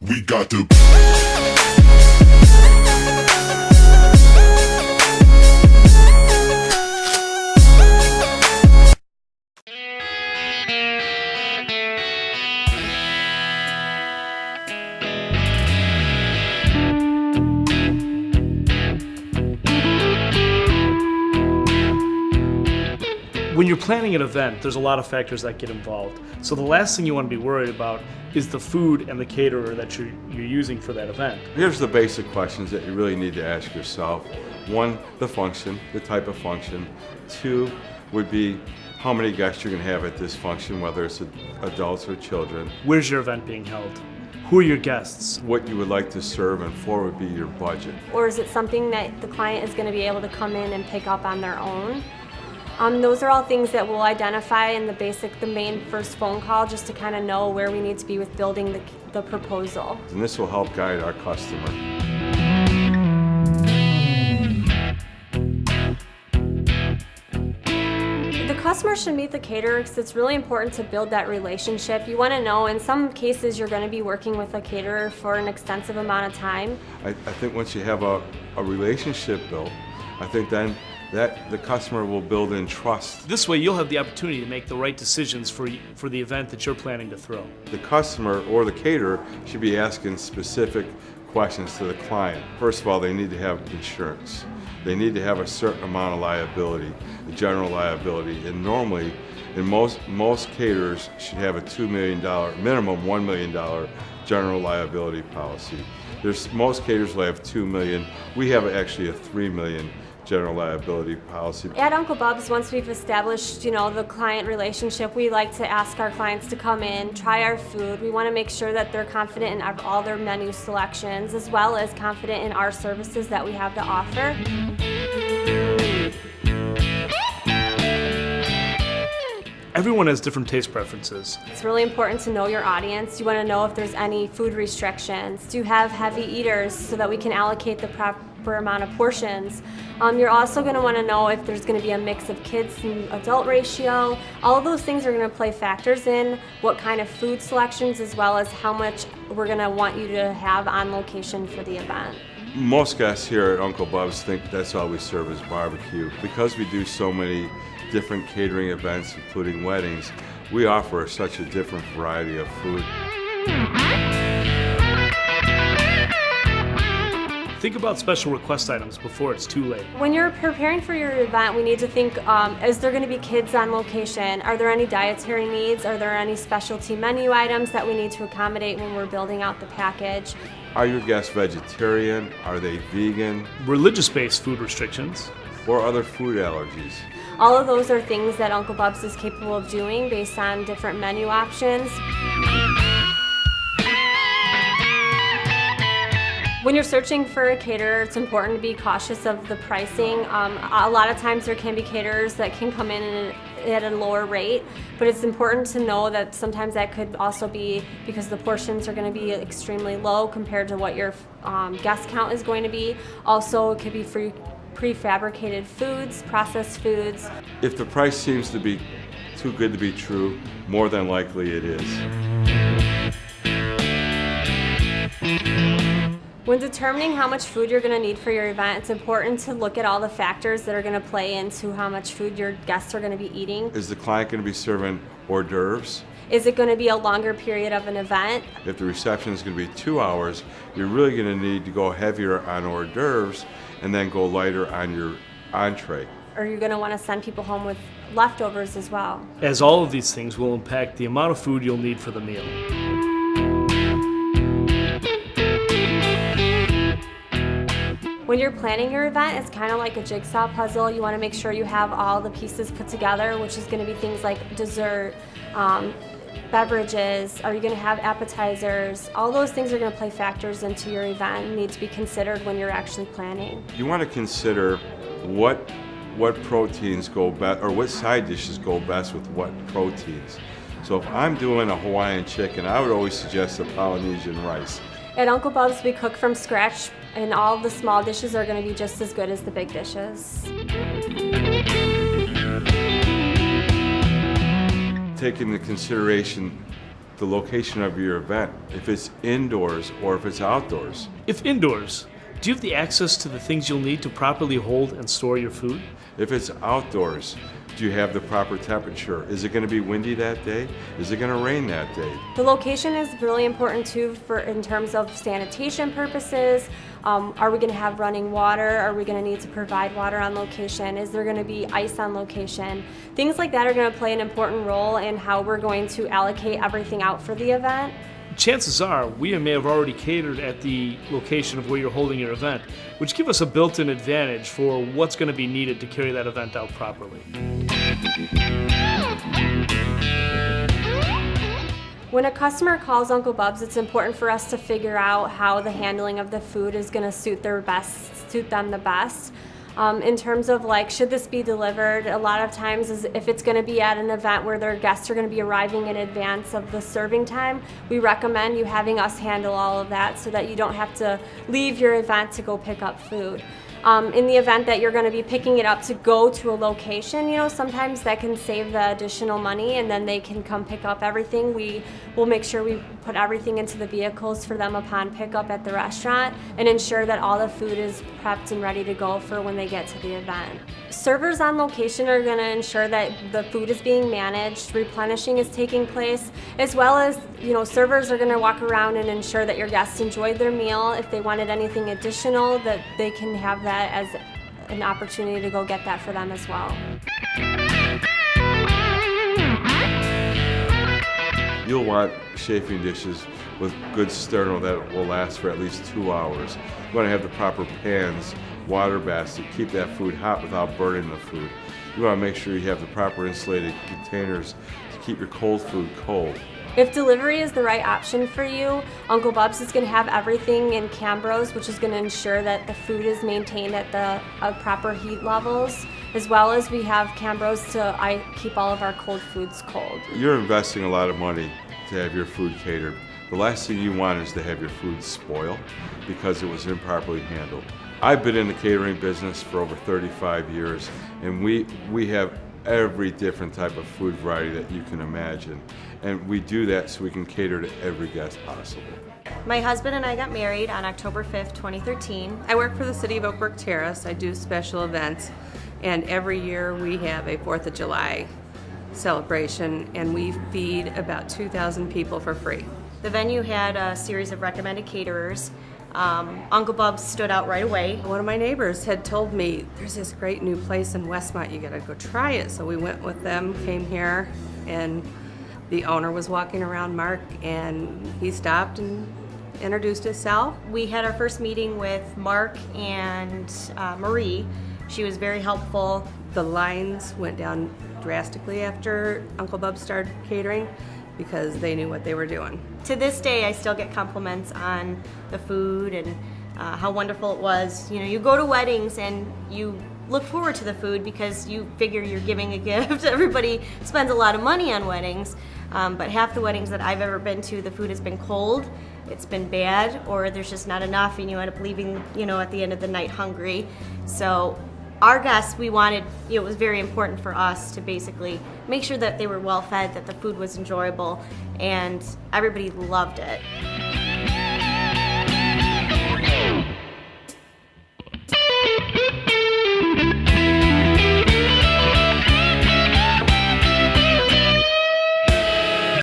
We got to. When you're planning an event, there's a lot of factors that get involved. So the last thing you want to be worried about is the food and the caterer that you're using for that event. Here's the basic questions that you really need to ask yourself. One, the function, the type of function. Two would be how many guests you're going to have at this function, whether it's adults or children. Where's your event being held? Who are your guests? What you would like to serve, and four would be your budget. Or is it something that the client is going to be able to come in and pick up on their own? Those are all things that we'll identify in the main first phone call, just to kind of know where we need to be with building the proposal. And this will help guide our customer. The customer should meet the caterer because it's really important to build that relationship. You want to know, in some cases, you're going to be working with a caterer for an extensive amount of time. I think once you have a relationship built, I think then that the customer will build in trust. This way you'll have the opportunity to make the right decisions for the event that you're planning to throw. The customer or the caterer should be asking specific questions to the client. First of all, they need to have insurance. They need to have a certain amount of liability, the general liability, and normally, in most caterers should have a $2 million, minimum $1 million general liability policy. Most caterers will have $2 million. We have actually a $3 million general liability policy. At Uncle Bub's, once we've established, the client relationship, we like to ask our clients to come in, try our food. We want to make sure that they're confident in all their menu selections, as well as confident in our services that we have to offer. Everyone has different taste preferences. It's really important to know your audience. You want to know if there's any food restrictions. Do you have heavy eaters so that we can allocate the proper amount of portions? You're also going to want to know if there's going to be a mix of kids and adult ratio. All of those things are going to play factors in what kind of food selections, as well as how much we're going to want you to have on location for the event. Most guests here at Uncle Bub's think that's all we serve is barbecue. Because we do so many different catering events, including weddings, we offer such a different variety of food. Think about special request items before it's too late. When you're preparing for your event, we need to think, is there going to be kids on location? Are there any dietary needs? Are there any specialty menu items that we need to accommodate when we're building out the package? Are your guests vegetarian? Are they vegan? Religious-based food restrictions. Or other food allergies? All of those are things that Uncle Bub's is capable of doing based on different menu options. When you're searching for a caterer, it's important to be cautious of the pricing. A lot of times there can be caterers that can come in at a lower rate, but it's important to know that sometimes that could also be because the portions are going to be extremely low compared to what your guest count is going to be. Also, it could be prefabricated foods, processed foods. If the price seems to be too good to be true, more than likely it is. When determining how much food you're going to need for your event, it's important to look at all the factors that are going to play into how much food your guests are going to be eating. Is the client going to be serving hors d'oeuvres? Is it going to be a longer period of an event? If the reception is going to be 2 hours, you're really going to need to go heavier on hors d'oeuvres and then go lighter on your entree. Or you're going to want to send people home with leftovers as well. As all of these things will impact the amount of food you'll need for the meal. When you're planning your event, it's kind of like a jigsaw puzzle. You want to make sure you have all the pieces put together, which is going to be things like dessert, beverages. Are you going to have appetizers? All those things are going to play factors into your event and need to be considered when you're actually planning. You want to consider what proteins go best, or what side dishes go best with what proteins. So if I'm doing a Hawaiian chicken, I would always suggest a Polynesian rice. At Uncle Bub's, we cook from scratch, and all the small dishes are going to be just as good as the big dishes. Taking into consideration the location of your event, if it's indoors or if it's outdoors. If indoors, do you have the access to the things you'll need to properly hold and store your food? If it's outdoors, do you have the proper temperature? Is it going to be windy that day? Is it going to rain that day? The location is really important too in terms of sanitation purposes. Are we going to have running water? Are we going to need to provide water on location? Is there going to be ice on location? Things like that are going to play an important role in how we're going to allocate everything out for the event. Chances are we may have already catered at the location of where you're holding your event, which give us a built-in advantage for what's going to be needed to carry that event out properly. When a customer calls Uncle Bub's, it's important for us to figure out how the handling of the food is going to suit them the best. In terms of like, should this be delivered? A lot of times, if it's going to be at an event where their guests are going to be arriving in advance of the serving time, we recommend you having us handle all of that so that you don't have to leave your event to go pick up food. In the event that you're going to be picking it up to go to a location, sometimes that can save the additional money and then they can come pick up everything. We will make sure we put everything into the vehicles for them upon pickup at the restaurant and ensure that all the food is prepped and ready to go for when they get to the event. Servers on location are going to ensure that the food is being managed, replenishing is taking place, as well as, servers are going to walk around and ensure that your guests enjoyed their meal. If they wanted anything additional, that they can have that as an opportunity to go get that for them as well. You'll want chafing dishes with good sterno that will last for at least 2 hours. You want to have the proper pans, water baths to keep that food hot without burning the food. You want to make sure you have the proper insulated containers to keep your cold food cold. If delivery is the right option for you, Uncle Bub's is going to have everything in Cambros, which is going to ensure that the food is maintained at the proper heat levels, as well as we have Cambros to keep all of our cold foods cold. You're investing a lot of money to have your food catered. The last thing you want is to have your food spoil because it was improperly handled. I've been in the catering business for over 35 years, and we have every different type of food variety that you can imagine. And we do that so we can cater to every guest possible. My husband and I got married on October 5th, 2013. I work for the city of Oak Brook Terrace. I do special events, and every year we have a 4th of July celebration, and we feed about 2,000 people for free. The venue had a series of recommended caterers. Uncle Bub's stood out right away. One of my neighbors had told me, there's this great new place in Westmont, you gotta go try it. So we went with them, came here, and the owner was walking around, Mark, and he stopped and introduced himself. We had our first meeting with Mark and Marie. She was very helpful. The lines went down drastically after Uncle Bub started catering because they knew what they were doing. To this day, I still get compliments on the food and how wonderful it was. You go to weddings and you look forward to the food because you figure you're giving a gift. Everybody spends a lot of money on weddings, but half the weddings that I've ever been to, the food has been cold, it's been bad, or there's just not enough and you end up leaving, at the end of the night hungry. So our guests, we wanted, it was very important for us to basically make sure that they were well fed, that the food was enjoyable, and everybody loved it.